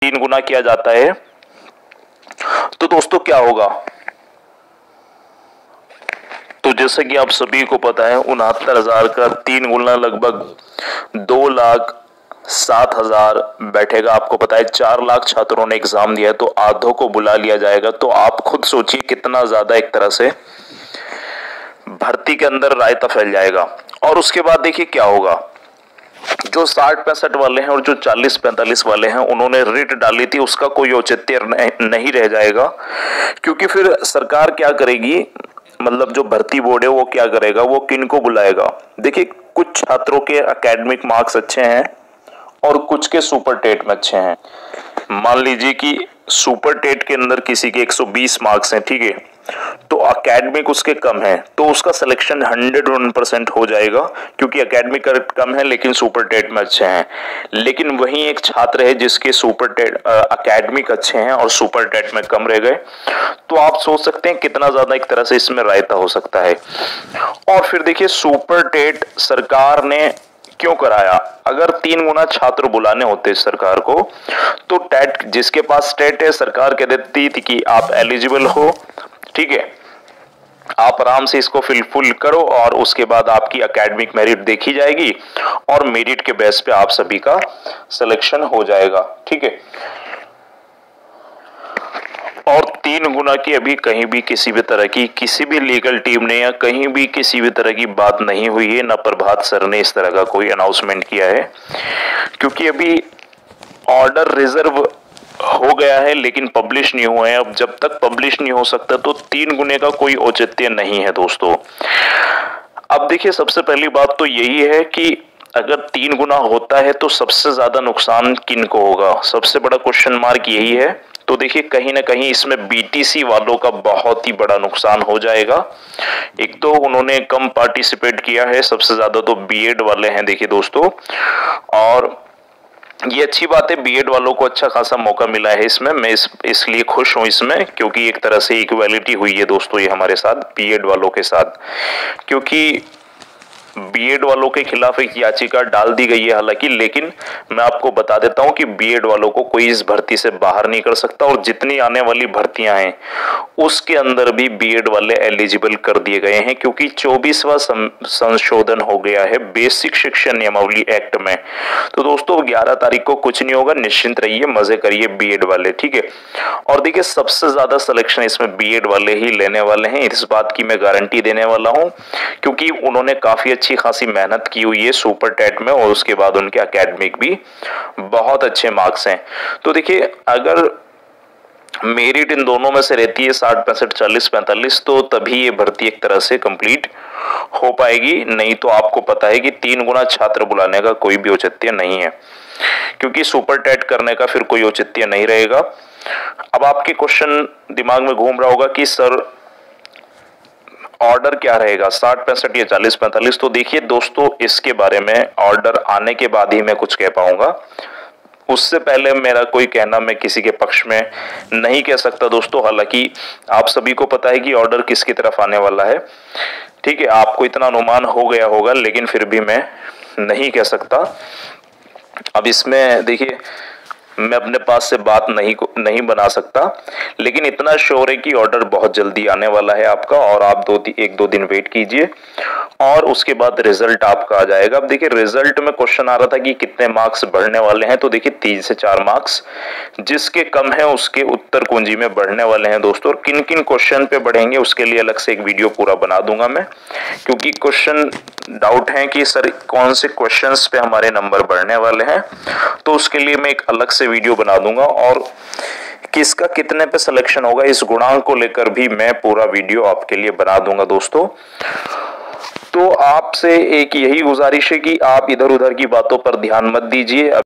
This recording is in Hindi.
3 गुना किया जाता है तो दोस्तों क्या होगा। तो जैसे कि आप सभी को पता है 69,000 का 3 गुना लगभग 2,07,000 बैठेगा। आपको पता है 4 लाख छात्रों ने एग्जाम दिया है तो आधों को बुला लिया जाएगा। तो आप खुद सोचिए कितना ज्यादा एक तरह से भर्ती के अंदर रायता फैल जाएगा। और उसके बाद देखिए क्या होगा, जो 60-65 वाले हैं और जो 40-45 वाले हैं उन्होंने रिट डाली थी उसका कोई औचित्य नहीं रह जाएगा। क्योंकि फिर सरकार क्या करेगी, मतलब जो भर्ती बोर्ड है वो क्या करेगा, वो किन को बुलाएगा। देखिए कुछ छात्रों के एकेडमिक मार्क्स अच्छे हैं और कुछ के सुपर टेट में अच्छे हैं। मान लीजिए कि सुपर टेट के अंदर किसी के 120 मार्क्स हैं, ठीक है, तो एकेडमिक उसके कम है तो उसका सिलेक्शन 101% हो जाएगा क्योंकि एकेडमिक कम है लेकिन सुपर टेट में अच्छे हैं। लेकिन वहीं एक छात्र है जिसके सुपर टेट एकेडमिक अच्छे हैं और सुपर टेट में कम रह गए, तो आप सोच सकते हैं कितना ज्यादा एक तरह से इसमें रायता हो सकता है। और फिर देखिए सुपर टेट सरकार ने क्यों कराया, अगर 3 गुना छात्र बुलाने होते सरकार को तो टेट जिसके पास टेट है सरकार कह देती थी कि आप एलिजिबल हो, ठीक है, आप आराम से इसको फिल करो और उसके बाद आपकी एकेडमिक मेरिट देखी जाएगी और मेरिट के बेस पे आप सभी का सिलेक्शन हो जाएगा, ठीक है। और 3 गुना की अभी कहीं भी किसी भी तरह की किसी भी लीगल टीम ने या कहीं भी किसी भी तरह की बात नहीं हुई है, ना प्रभात सर ने इस तरह का कोई अनाउंसमेंट किया है। क्योंकि अभी ऑर्डर रिजर्व हो गया है लेकिन पब्लिश नहीं हुआ है। अब जब तक पब्लिश नहीं हो सकता तो 3 गुने का कोई औचित्य नहीं है दोस्तों। अब देखिए सबसे पहली बात तो यही है कि अगर 3 गुना होता है तो सबसे ज्यादा नुकसान किन को होगा, सबसे बड़ा क्वेश्चन मार्क यही है। तो देखिए कहीं ना कहीं इसमें बीटीसी वालों का बहुत ही बड़ा नुकसान हो जाएगा। एक तो उन्होंने कम पार्टिसिपेट किया है, सबसे ज्यादा तो बीएड वाले हैं देखिए दोस्तों, और ये अच्छी बात है बीएड वालों को अच्छा खासा मौका मिला है इसमें। मैं इसलिए खुश हूं इसमें क्योंकि एक तरह से इक्वालिटी हुई है दोस्तों ये हमारे साथ बीएड वालों के साथ। क्योंकि बीएड वालों के खिलाफ एक याचिका डाल दी गई है हालांकि, लेकिन मैं आपको बता देता हूं कि बीएड वालों को कोई इस भर्ती से बाहर नहीं कर सकता और जितनी आने वाली भर्तियां हैं उसके अंदर भी बीएड वाले एलिजिबल कर दिए गए हैं क्योंकि 24वां संशोधन हो गया है बेसिक शिक्षा नियमावली एक्ट में। तो दोस्तों 11 तारीख को कुछ नहीं होगा, निश्चिंत रहिए, मजे करिए बीएड वाले, ठीक है। और देखिए सबसे ज्यादा सिलेक्शन इसमें बीएड वाले ही लेने वाले हैं, इस बात की मैं गारंटी देने वाला हूं क्योंकि उन्होंने काफी अच्छी खासी मेहनत की हुई है सुपर टेट में और उसके बाद उनके एकेडमिक भी बहुत अच्छे मार्क्स हैं। तो देखिए अगर मेरिट इन दोनों में से रहती है 60, 65, 40, 45 तो तभी ये भर्ती एक तरह से कंप्लीट हो पाएगी, नहीं तो आपको पता है कि 3 गुना छात्र बुलाने का कोई भी औचित्य नहीं है क्योंकि सुपर टेट करने का फिर कोई औचित्य नहीं रहेगा। अब आपके क्वेश्चन दिमाग में घूम रहा होगा कि सर ऑर्डर क्या रहेगा 60, 65 या 40, 45। तो देखिए दोस्तों इसके बारे में ऑर्डर आने के बाद ही मैं कुछ कह पाऊंगा, उससे पहले मेरा कोई कहना मैं किसी के पक्ष में नहीं कह सकता दोस्तों। हालांकि आप सभी को पता है कि ऑर्डर किसकी तरफ आने वाला है, ठीक है, आपको इतना अनुमान हो गया होगा लेकिन फिर भी मैं नहीं कह सकता। अब इसमें देखिए मैं अपने पास से बात नहीं बना सकता, लेकिन इतना श्योर है कि ऑर्डर बहुत जल्दी आने वाला है आपका और आप 1-2 दिन वेट कीजिए और उसके बाद रिजल्ट आपका आ जाएगा। अब देखिए रिजल्ट में क्वेश्चन आ रहा था कि कितने मार्क्स बढ़ने वाले हैं, तो देखिए 3 से 4 मार्क्स जिसके कम है उसके उत्तर कुंजी में बढ़ने वाले हैं दोस्तों। और किन किन क्वेश्चन पे बढ़ेंगे उसके लिए अलग से एक वीडियो पूरा बना दूंगा मैं, क्योंकि क्वेश्चन डाउट है कि सर कौन से क्वेश्चंस पे हमारे नंबर बढ़ने वाले हैं, तो उसके लिए मैं एक अलग से वीडियो बना दूंगा और किसका कितने पे सिलेक्शन होगा इस गुणांक को लेकर भी मैं पूरा वीडियो आपके लिए बना दूंगा दोस्तों। तो आपसे एक यही गुजारिश है कि आप इधर उधर की बातों पर ध्यान मत दीजिए।